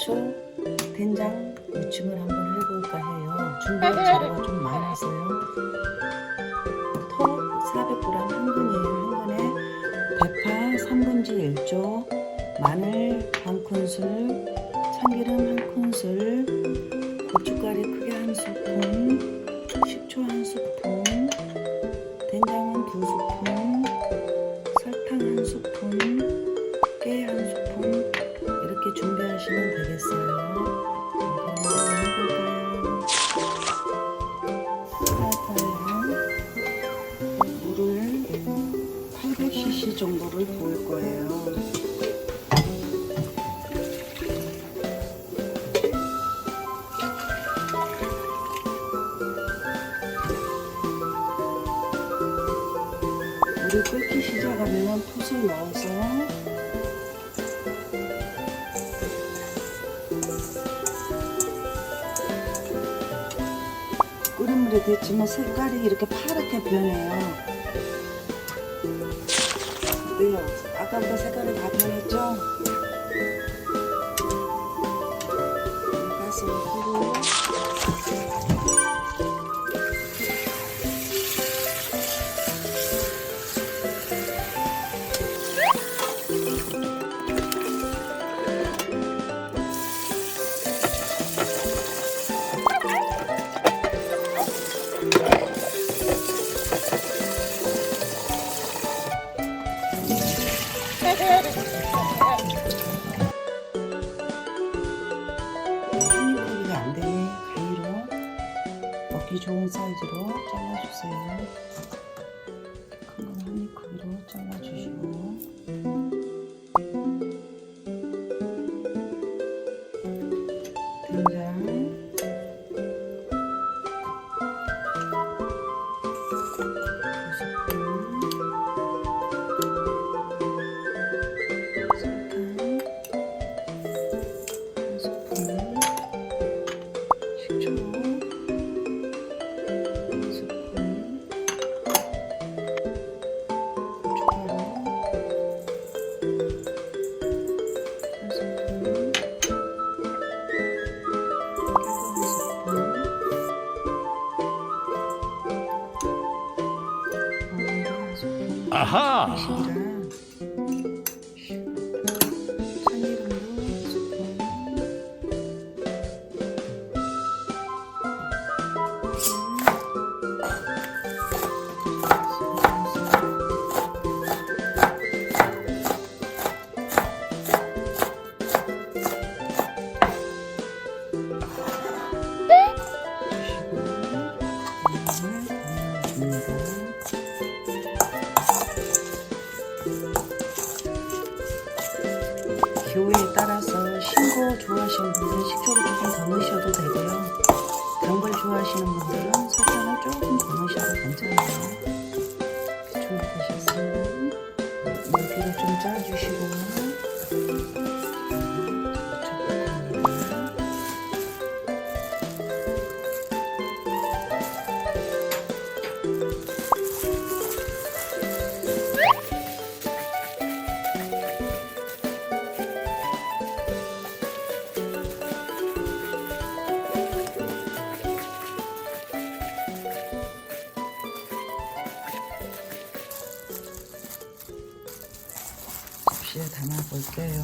고추, 된장 무침을 한번 해볼까 해요. 준비할 재료가 좀 많아서요. 톳 400g 한 근이에요. 한 근에 대파 3분의 1조, 마늘 반 큰술, 참기름 한 큰술, 고춧가루 크게 한 스푼, 식초 한 스푼, 된장은 2스푼, 설탕 한 스푼, 깨 한 스푼 이렇게 준비하시면 되겠어요. 그럼 해볼까요? 프라이팬에 물을 800cc 정도를 부을 거예요. 물이 끓기 시작하면 톳을 넣어서 끓인 물에 데치면 색깔이 이렇게 파랗게 변해요. 어때요? 아까보다 색깔이 다 변했죠? 가스 넣고 한입크기가 안 되니 가위로 먹기 좋은 사이즈로 잘라주세요. 큰 건 한입크기로 잘라주시고 된장 아하! 기호에 따라서 신 거 좋아하시는 분들은 식초를 조금 더 넣으셔도 되고요. 단 걸 좋아하시는 분들은 설탕을 조금 더 넣으셔도 괜찮아요. 준비되셨으면 물기를 좀 짜주시고 접시에 담아 볼게요.